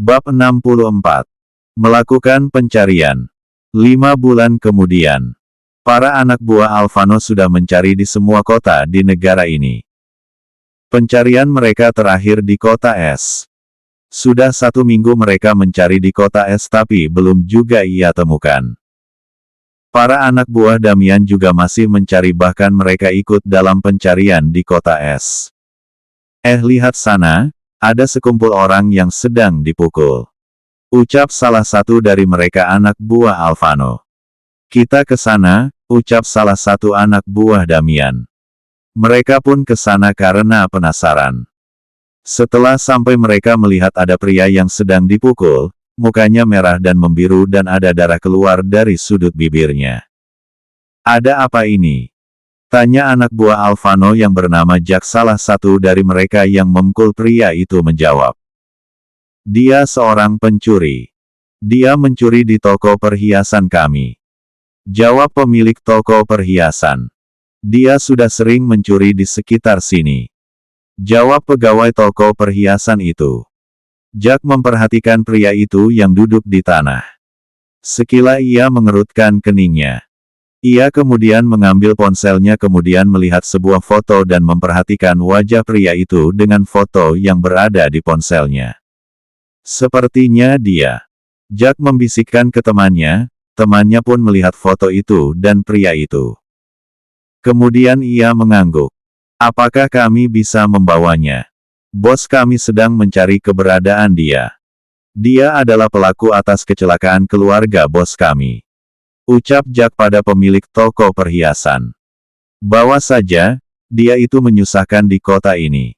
Bab 64. Melakukan pencarian. 5 bulan kemudian, para anak buah Alvano sudah mencari di semua kota di negara ini. Pencarian mereka terakhir di kota S. Sudah 1 minggu mereka mencari di kota S tapi belum juga ia temukan. Para anak buah Damian juga masih mencari, bahkan mereka ikut dalam pencarian di kota S. Lihat sana, ada sekumpul orang yang sedang dipukul. Ucap salah satu dari mereka anak buah Alvano. Kita ke sana, ucap salah satu anak buah Damian. Mereka pun ke sana karena penasaran. Setelah sampai mereka melihat ada pria yang sedang dipukul, mukanya merah dan membiru dan ada darah keluar dari sudut bibirnya. Ada apa ini? Tanya anak buah Alvano yang bernama Jack. Salah satu dari mereka yang memukul pria itu menjawab. Dia seorang pencuri. Dia mencuri di toko perhiasan kami. Jawab pemilik toko perhiasan. Dia sudah sering mencuri di sekitar sini. Jawab pegawai toko perhiasan itu. Jack memperhatikan pria itu yang duduk di tanah. Sekilas ia mengerutkan keningnya. Ia kemudian mengambil ponselnya kemudian melihat sebuah foto dan memperhatikan wajah pria itu dengan foto yang berada di ponselnya. Sepertinya dia. Jack membisikkan ke temannya, temannya pun melihat foto itu dan pria itu. Kemudian ia mengangguk. Apakah kami bisa membawanya? Bos kami sedang mencari keberadaan dia. Dia adalah pelaku atas kecelakaan keluarga bos kami. Ucap Jack pada pemilik toko perhiasan. Bawa saja, dia itu menyusahkan di kota ini.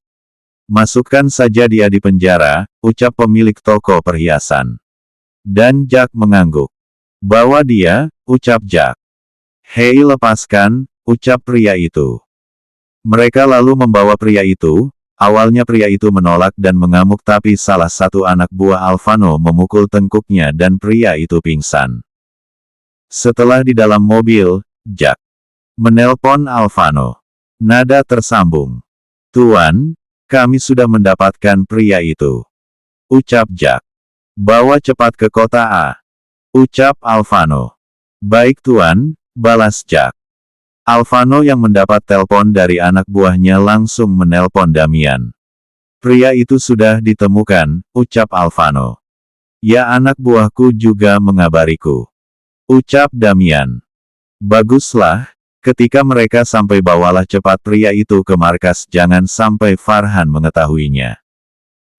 Masukkan saja dia di penjara, ucap pemilik toko perhiasan. Dan Jack mengangguk. Bawa dia, ucap Jack. Hei, lepaskan, ucap pria itu. Mereka lalu membawa pria itu. Awalnya pria itu menolak dan mengamuk tapi salah satu anak buah Alvano memukul tengkuknya dan pria itu pingsan. Setelah di dalam mobil, Jack menelpon Alvano. Nada tersambung. Tuan, kami sudah mendapatkan pria itu. Ucap Jack. Bawa cepat ke kota A. Ucap Alvano. Baik tuan, balas Jack. Alvano yang mendapat telepon dari anak buahnya langsung menelpon Damian. Pria itu sudah ditemukan, ucap Alvano. Ya, anak buahku juga mengabariku. Ucap Damian. Baguslah, ketika mereka sampai bawalah cepat pria itu ke markas, jangan sampai Farhan mengetahuinya.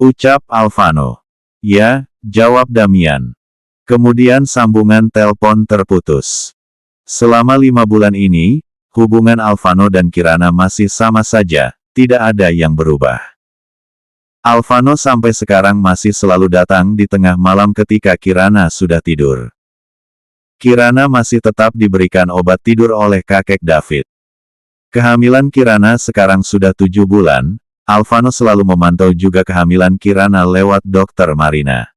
Ucap Alvano. Ya, jawab Damian. Kemudian sambungan telepon terputus. Selama 5 bulan ini, hubungan Alvano dan Kirana masih sama saja, tidak ada yang berubah. Alvano sampai sekarang masih selalu datang di tengah malam ketika Kirana sudah tidur. Kirana masih tetap diberikan obat tidur oleh kakek David. Kehamilan Kirana sekarang sudah 7 bulan, Alvano selalu memantau juga kehamilan Kirana lewat dokter Marina.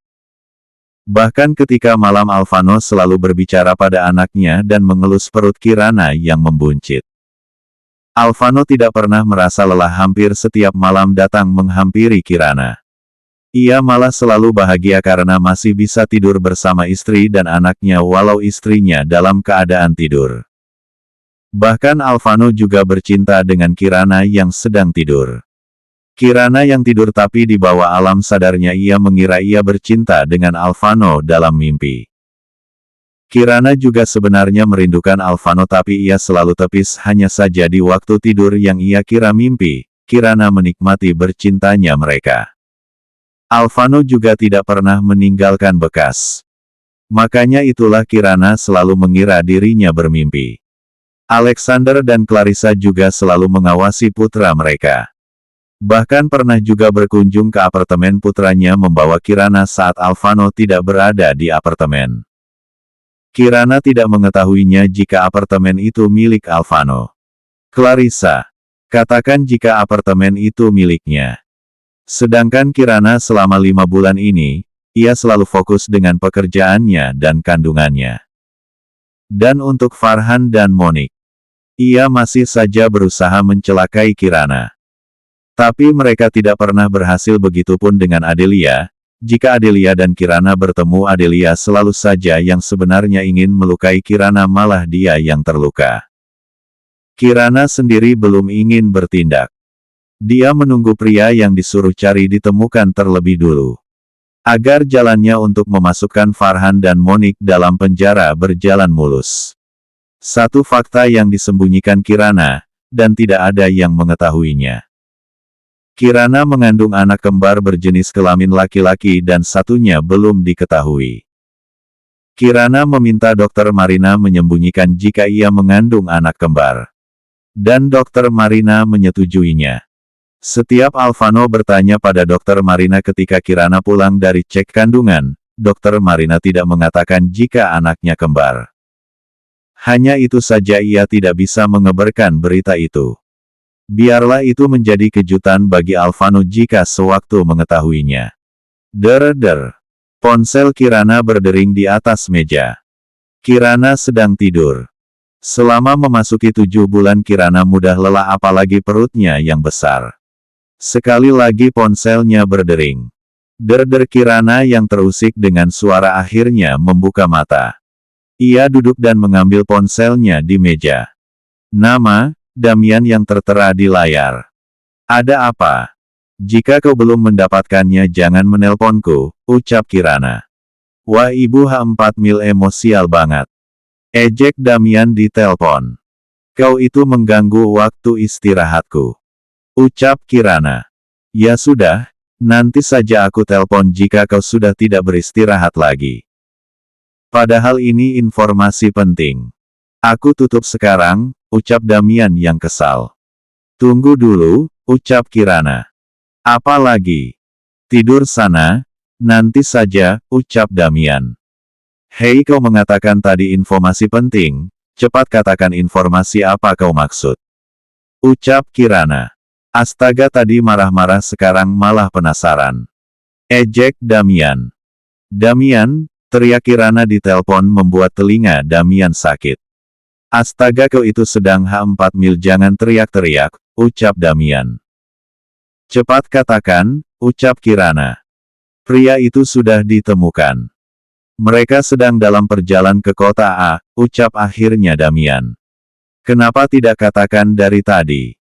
Bahkan ketika malam Alvano selalu berbicara pada anaknya dan mengelus perut Kirana yang membuncit. Alvano tidak pernah merasa lelah, hampir setiap malam datang menghampiri Kirana. Ia malah selalu bahagia karena masih bisa tidur bersama istri dan anaknya walau istrinya dalam keadaan tidur. Bahkan Alvano juga bercinta dengan Kirana yang sedang tidur. Kirana yang tidur tapi di bawah alam sadarnya ia mengira ia bercinta dengan Alvano dalam mimpi. Kirana juga sebenarnya merindukan Alvano tapi ia selalu tepis, hanya saja di waktu tidur yang ia kira mimpi, Kirana menikmati bercintanya mereka. Alvano juga tidak pernah meninggalkan bekas. Makanya itulah Kirana selalu mengira dirinya bermimpi. Alexander dan Clarissa juga selalu mengawasi putra mereka. Bahkan pernah juga berkunjung ke apartemen putranya membawa Kirana saat Alvano tidak berada di apartemen. Kirana tidak mengetahuinya jika apartemen itu milik Alvano. Clarissa, katakan jika apartemen itu miliknya. Sedangkan Kirana selama 5 bulan ini, ia selalu fokus dengan pekerjaannya dan kandungannya. Dan untuk Farhan dan Monique, ia masih saja berusaha mencelakai Kirana. Tapi mereka tidak pernah berhasil, begitupun dengan Adelia, Jika Adelia dan Kirana bertemu, Adelia selalu saja yang sebenarnya ingin melukai Kirana, malah dia yang terluka. Kirana sendiri belum ingin bertindak. Dia menunggu pria yang disuruh cari ditemukan terlebih dulu. Agar jalannya untuk memasukkan Farhan dan Monik dalam penjara berjalan mulus. Satu fakta yang disembunyikan Kirana, dan tidak ada yang mengetahuinya. Kirana mengandung anak kembar berjenis kelamin laki-laki dan satunya belum diketahui. Kirana meminta Dokter Marina menyembunyikan jika ia mengandung anak kembar. Dan Dokter Marina menyetujuinya. Setiap Alvano bertanya pada Dokter Marina ketika Kirana pulang dari cek kandungan, Dokter Marina tidak mengatakan jika anaknya kembar. Hanya itu saja, ia tidak bisa mengebarkan berita itu. Biarlah itu menjadi kejutan bagi Alvano jika sewaktu mengetahuinya. Der. Ponsel Kirana berdering di atas meja. Kirana sedang tidur. Selama memasuki 7 bulan Kirana mudah lelah, apalagi perutnya yang besar. Sekali lagi ponselnya berdering. Der Kirana yang terusik dengan suara akhirnya membuka mata. Ia duduk dan mengambil ponselnya di meja. Nama, Damian yang tertera di layar. Ada apa? Jika kau belum mendapatkannya jangan menelponku, ucap Kirana. Wah, ibu H4 mil emosial banget. Ejek Damian di telepon. Kau itu mengganggu waktu istirahatku. Ucap Kirana. Ya sudah, nanti saja aku telepon jika kau sudah tidak beristirahat lagi. Padahal ini informasi penting. Aku tutup sekarang, ucap Damian yang kesal. Tunggu dulu, ucap Kirana. Apa lagi? Tidur sana, nanti saja, ucap Damian. Hei, kau mengatakan tadi informasi penting, cepat katakan informasi apa kau maksud. Ucap Kirana. Astaga, tadi marah-marah sekarang malah penasaran. Ejek Damian. Damian, teriak Kirana di telepon membuat telinga Damian sakit. Astaga, kau itu sedang H4 mil, jangan teriak-teriak, ucap Damian. Cepat katakan, ucap Kirana. Pria itu sudah ditemukan. Mereka sedang dalam perjalanan ke kota A, ucap akhirnya Damian. Kenapa tidak katakan dari tadi?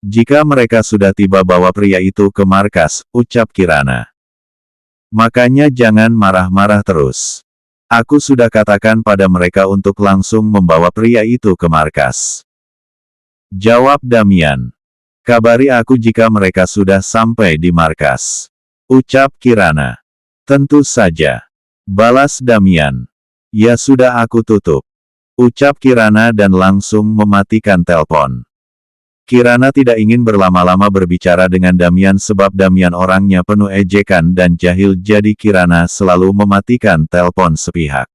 Jika mereka sudah tiba, bawa pria itu ke markas, ucap Kirana. Makanya jangan marah-marah terus. Aku sudah katakan pada mereka untuk langsung membawa pria itu ke markas. Jawab Damian. Kabari aku jika mereka sudah sampai di markas. Ucap Kirana. Tentu saja. Balas Damian. Ya sudah, aku tutup. Ucap Kirana dan langsung mematikan telepon. Kirana tidak ingin berlama-lama berbicara dengan Damian sebab Damian orangnya penuh ejekan dan jahil, jadi Kirana selalu mematikan telepon sepihak.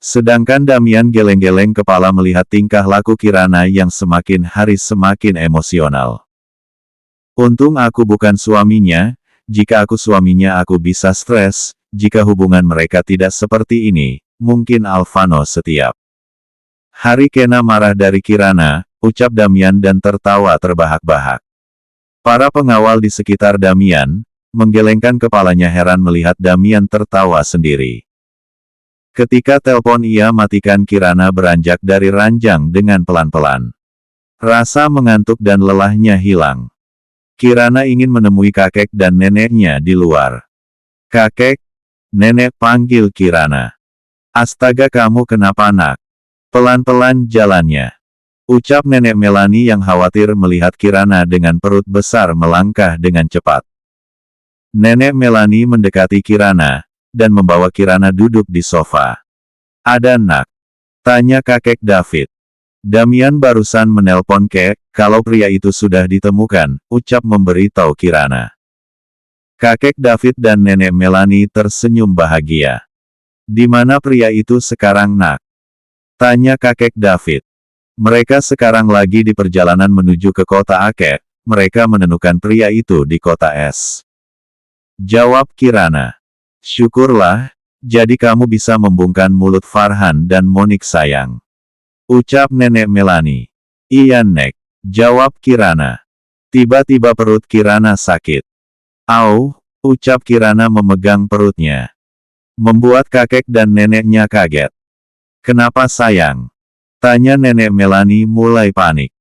Sedangkan Damian geleng-geleng kepala melihat tingkah laku Kirana yang semakin hari semakin emosional. Untung aku bukan suaminya, jika aku suaminya aku bisa stres, jika hubungan mereka tidak seperti ini, mungkin Alvano setiap hari kena marah dari Kirana, ucap Damian dan tertawa terbahak-bahak. Para pengawal di sekitar Damian, menggelengkan kepalanya heran melihat Damian tertawa sendiri. Ketika telepon ia matikan, Kirana beranjak dari ranjang dengan pelan-pelan. Rasa mengantuk dan lelahnya hilang. Kirana ingin menemui kakek dan neneknya di luar. Kakek, nenek, panggil Kirana. Astaga, kamu kenapa nak? Pelan-pelan jalannya. Ucap nenek Melani yang khawatir melihat Kirana dengan perut besar melangkah dengan cepat. Nenek Melani mendekati Kirana, dan membawa Kirana duduk di sofa. Ada nak? Tanya kakek David. Damian barusan menelpon kek, kalau pria itu sudah ditemukan, ucap memberitahu Kirana. Kakek David dan nenek Melani tersenyum bahagia. Di mana pria itu sekarang nak? Tanya kakek David. Mereka sekarang lagi di perjalanan menuju ke kota Akek, mereka menemukan pria itu di kota S. Jawab Kirana. Syukurlah, jadi kamu bisa membungkam mulut Farhan dan Monik sayang. Ucap nenek Melani. Iya nek, jawab Kirana. Tiba-tiba perut Kirana sakit. Au, Ucap Kirana memegang perutnya. Membuat kakek dan neneknya kaget. Kenapa sayang? Tanya nenek Melani mulai panik.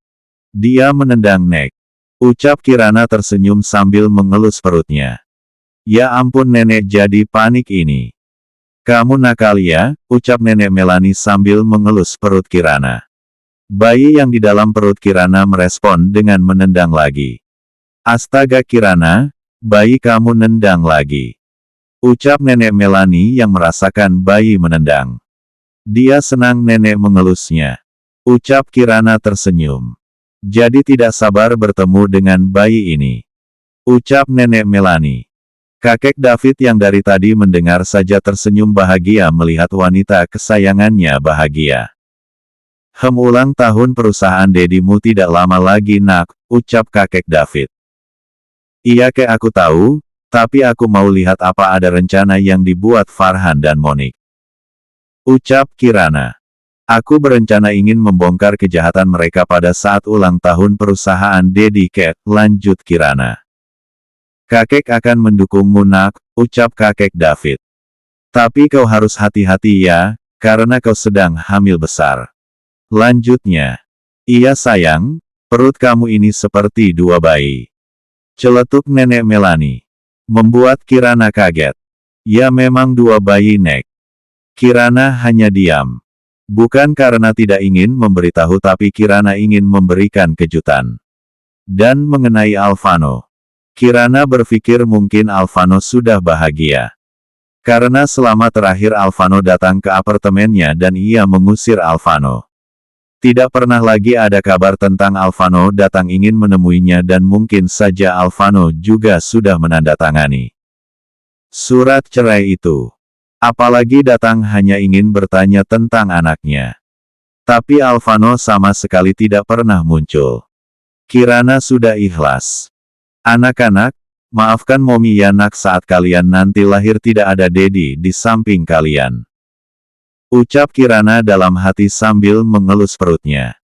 Dia menendang Nek. Ucap Kirana tersenyum sambil mengelus perutnya. Ya ampun nenek jadi panik ini. Kamu nakal ya, ucap nenek Melani sambil mengelus perut Kirana. Bayi yang di dalam perut Kirana merespon dengan menendang lagi. Astaga Kirana, bayi kamu nendang lagi. Ucap nenek Melani yang merasakan bayi menendang. Dia senang nenek mengelusnya. Ucap Kirana tersenyum. Jadi tidak sabar bertemu dengan bayi ini. Ucap nenek Melani. Kakek David yang dari tadi mendengar saja tersenyum bahagia melihat wanita kesayangannya bahagia. Ulang tahun perusahaan dedimu tidak lama lagi nak, ucap kakek David. Iya kek aku tahu, tapi aku mau lihat apa ada rencana yang dibuat Farhan dan Monik. Ucap Kirana. Aku berencana ingin membongkar kejahatan mereka pada saat ulang tahun perusahaan Dedi Kek, lanjut Kirana. Kakek akan mendukungmu nak, ucap kakek David. Tapi kau harus hati-hati ya, karena kau sedang hamil besar. Lanjutnya. Iya sayang, perut kamu ini seperti dua bayi. Celetuk nenek Melani. Membuat Kirana kaget. Ya memang dua bayi Nek. Kirana hanya diam. Bukan karena tidak ingin memberitahu tapi Kirana ingin memberikan kejutan. Dan mengenai Alvano. Kirana berpikir mungkin Alvano sudah bahagia. Karena selama terakhir Alvano datang ke apartemennya dan ia mengusir Alvano. Tidak pernah lagi ada kabar tentang Alvano datang ingin menemuinya dan mungkin saja Alvano juga sudah menandatangani surat cerai itu. Apalagi datang hanya ingin bertanya tentang anaknya. Tapi Alvano sama sekali tidak pernah muncul. Kirana sudah ikhlas. Anak-anak, maafkan Momi ya nak saat kalian nanti lahir tidak ada Dedi di samping kalian. Ucap Kirana dalam hati sambil mengelus perutnya.